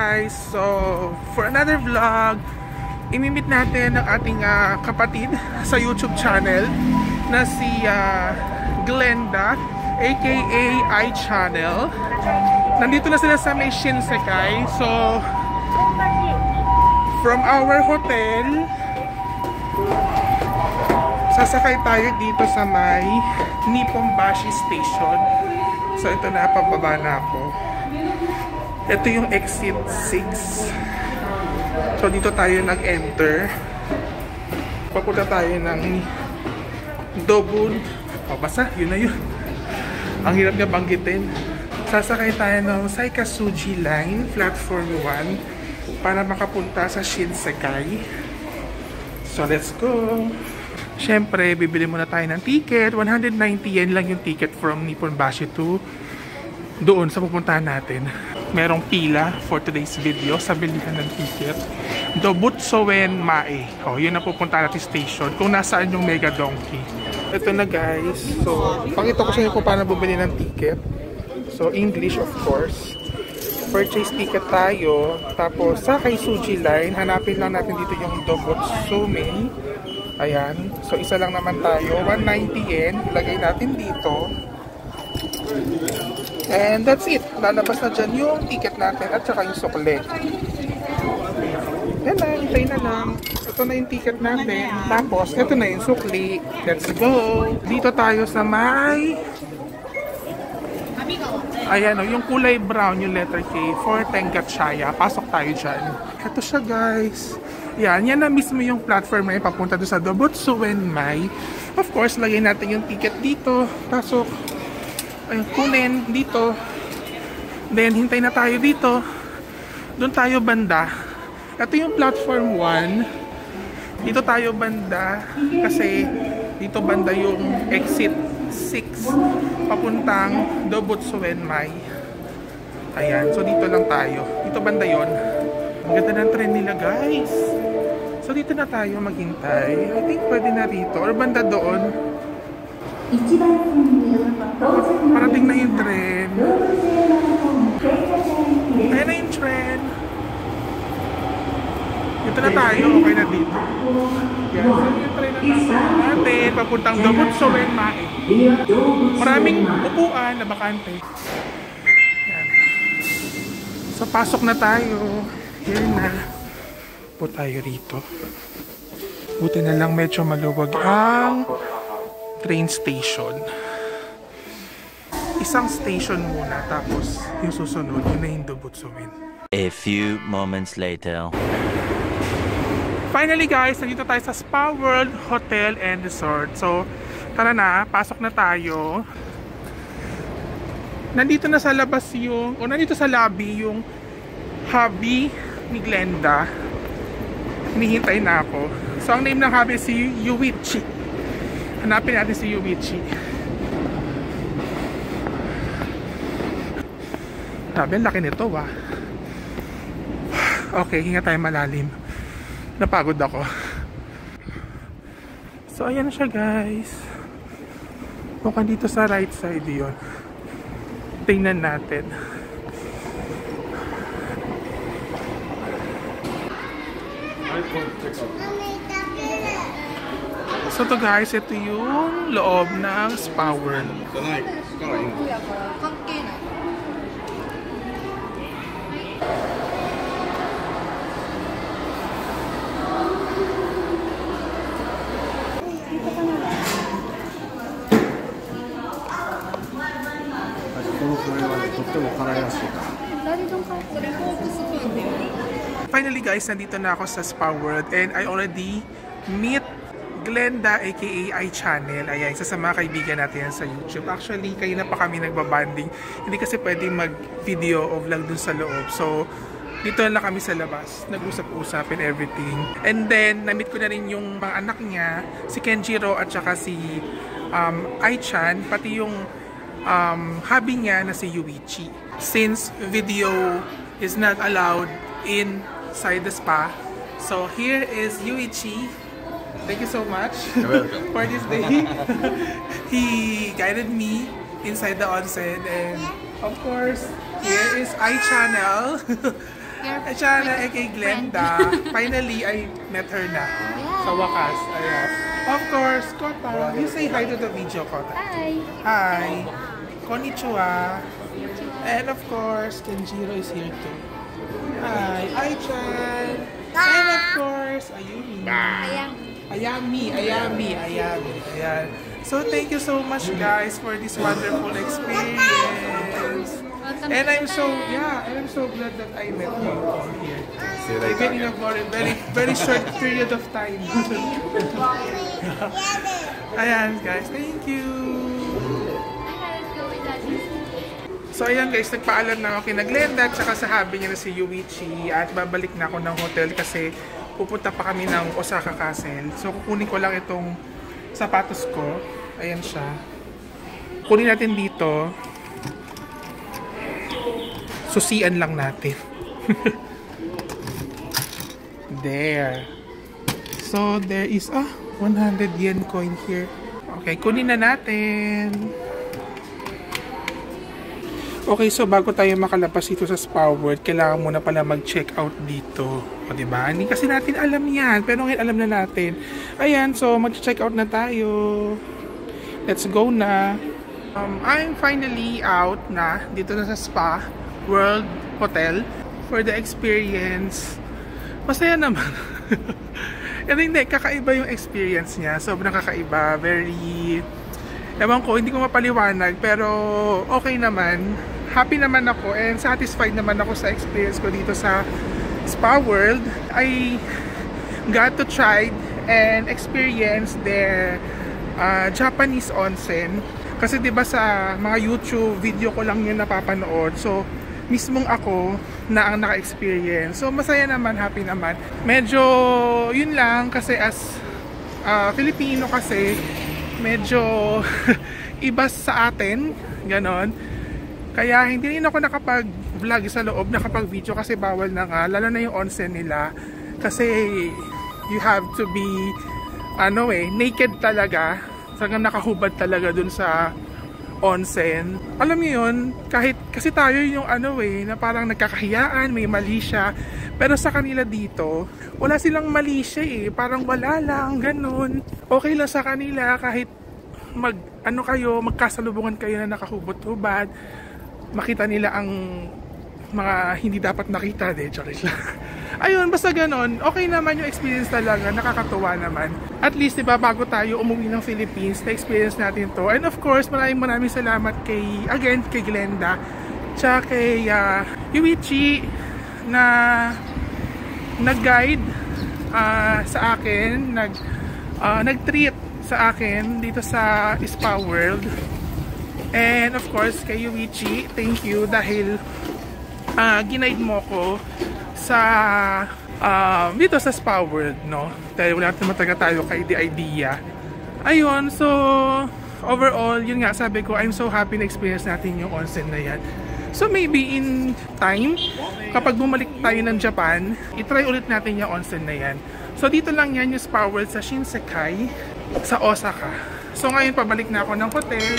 guys! So, for another vlog, imimit natin ang ating kapatid sa YouTube channel na si Glenda, aka iChannel. Nandito na sila sa may Shinsekai. So, from our hotel, sasakay tayo dito sa may Nipponbashi Station. So, ito na, pababa na ako. Ito yung exit 6. So, dito tayo nag-enter. Papunta tayo ng Dobun. O, basta, yun na yun. Ang hirap nga banggitin. Sasakay tayo ng Saikasuji Line, Platform 1, para makapunta sa Shinsekai. So, let's go! Siyempre, bibili muna tayo ng ticket. 190 yen lang yung ticket from Nipponbashi to doon sa pupuntahan natin. Merong pila for today's video sa bilihan ng ticket. Dobutsoen Mae. O, yun na pupunta natin station kung nasaan yung Mega Donkey. Ito na guys. So, pakita ko sa inyo kung paano bumili ng ticket. So, English of course. Purchase ticket tayo. Tapos, sa Saikasuji Line, hanapin lang natin dito yung Dobutsoen. Ayan. So, isa lang naman tayo. 190 yen. Lagay natin dito. And that's it. Lalabas na dyan yung ticket natin at saka yung sukle. Yan na. Hintay na lang. Ito na yung ticket natin. Tapos, ito na yung sukli. Let's go! Dito tayo sa may... Ayan o. Yung kulay brown, yung letter K for Tengatchaya. Pasok tayo dyan. Ito siya guys. Yan na mismo yung platform na papunta doon sa Dobutsoen Mae. Of course, lagay natin yung ticket dito. Pasok. Ayun, kunin dito. Then, hintay na tayo dito. Doon tayo banda. Ito yung platform 1. Dito tayo banda. Kasi, dito banda yung exit 6. Papuntang Dobutsoen Mae. Ayan, so dito lang tayo. Dito banda yon. Ang ganda ng tren nila guys. So dito na tayo maghintay. I think pwede na rito. Or banda doon. Parating na yung tren. Ayan na yung tren. Dito na tayo. Okay na dito. Yan. So yung tren na natin. Papuntang Dobutsoen Mae. Maraming upuan na bakante. Yan. So pasok na tayo. Yan na. Po tayo rito. Buti na lang medyo maluwag ang train station. Isang station muna, tapos yung susunod, yun na yung Dobutsoen. A few moments later. Finally guys, nandito tayo sa Spa World Hotel and Resort. So, tara na, pasok na tayo. Nandito na sa labas yung, o nandito sa lobby yung hubby ni Glenda. Hinihintay na ako. So, ang name ng hubby si Yuichi. Hanapin natin si Yuichi. Sabi, ang laki nito ah. Okay, hinga tayo malalim. Napagod ako. So, ayan siya guys. Mukhang dito sa right side yun. Tingnan natin. So to guys, ito yung loob ng Spa World. Finally guys, nandito na ako sa Spa World and I already meet Glenda aka iChannel. Ayan, isa sa mga kaibigan natin sa YouTube. Actually, kayo na pa kami nagbabanding. Hindi kasi pwede mag-video o vlog dun sa loob. So, dito na kami sa labas. Nag-usap-usap and everything. And then, na-meet ko na rin yung mga anak niya, si Kenjiro at saka si iChan, pati yung hubby niya na si Yuichi. Since video is not allowed inside the spa, so here is Yuichi. Thank you so much for this day. He guided me inside the onsen, and of course, here is iChannel. your At siya na kay Glenda. Finally, I met her na. Sa wakas. Ayan. Of course, Kota. You say hi to the video, Kota. Hi! Hi. Konnichiwa. And of course, Kenjiro is here too. Hi. Ai-chan. And of course, Ayumi. Ayami. Ayan. So thank you so much guys for this wonderful experience. And I'm so glad that I met you all here. Even in a very short period of time. Ayan guys, thank you. So ayan guys, nagpaalam na ako kina Glenda at saka sa hubby niya na si Yuichi at babalik na ako ng hotel kasi pupunta pa kami ng Osaka Castle. So kukunin ko lang itong sapatos ko. Ayan siya. Kunin natin dito. Susian lang natin. There. So there is 100 yen coin here. Okay, kunin na natin. Okay, so bago tayo makalabas dito sa Spa World, kailangan muna pala mag-check out dito. O diba? Hindi kasi natin alam yan, pero ngayon alam na natin. Ayan, so mag-check out na tayo. Let's go na. I'm finally out na dito na sa Spa World Hotel for the experience. Masaya naman. Hindi, kakaiba yung experience niya. Sobrang kakaiba. Very... Ewan ko, hindi ko mapaliwanag, pero okay naman. Happy naman ako and satisfied naman ako sa experience ko dito sa Spa World. I got to try and experience their Japanese onsen. Kasi 'di ba sa mga YouTube video ko lang 'yun napapanood. So mismong ako na ang naka-experience. So masaya naman, happy naman. Medyo 'yun lang kasi as Filipino kasi medyo iba sa atin, ganon. Kaya hindi rin ako nakapag-vlog sa loob, nakapag-video kasi bawal na nga, lalo na yung onsen nila. Kasi you have to be naked talaga. Talagang nakahubad talaga dun sa onsen. Alam niyo yun, kahit kasi tayo yung na parang nagkakahiyaan, may mali siya. Pero sa kanila dito, wala silang mali siya parang wala lang, ganun. Okay lang sa kanila kahit magkasalubungan kayo na nakahubot-hubad. Makita nila ang mga hindi dapat nakita, charis lang. Ayun, basta ganon. Okay naman yung experience talaga, nakakatuwa naman. At least, diba, bago tayo umuwi ng Philippines, na-experience natin to. And of course, maraming salamat kay Glenda, tsaka kay Yuichi na nag-guide sa akin, nag-treat sa akin dito sa Spa World. And of course, kay Yuichi, thank you dahil ginaid mo ko sa dito sa Spa World, no? Dahil wala natin mataga tayo kay The Idea. Ayun, so overall, yun nga, sabi ko, I'm so happy na experience natin yung onsen na yan. So maybe in time, kapag bumalik tayo ng Japan, itry ulit natin yung onsen na yan. So dito lang yan yung Spa World sa Shinsekai, sa Osaka. So ngayon, pabalik na ako ng hotel.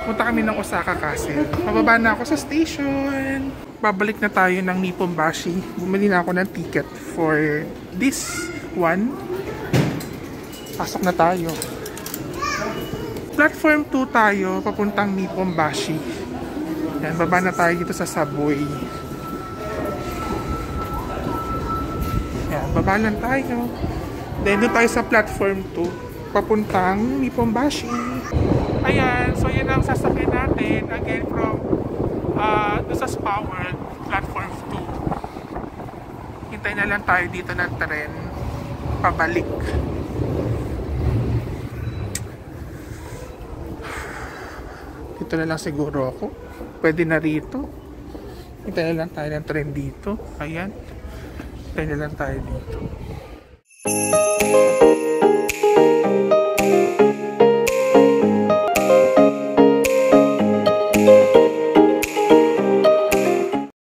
Punta kami ng Osaka Castle. Mababa na ako sa station. Babalik na tayo ng Nipponbashi. Bumili na ako ng ticket for this one. Pasok na tayo. Platform 2 tayo, papuntang Nipponbashi. Yan, baba na tayo dito sa subway. Yan, baba lang tayo. Then doon tayo sa platform 2, papuntang Nipponbashi. Ayan, so yun ang sasakyan natin again from doon sa Spa World, platform 2. Hintay na lang tayo dito ng tren pabalik. Dito na lang siguro ako. Pwede na rito. Hintay na lang tayo ng tren dito. Ayan. Hintay na lang tayo dito.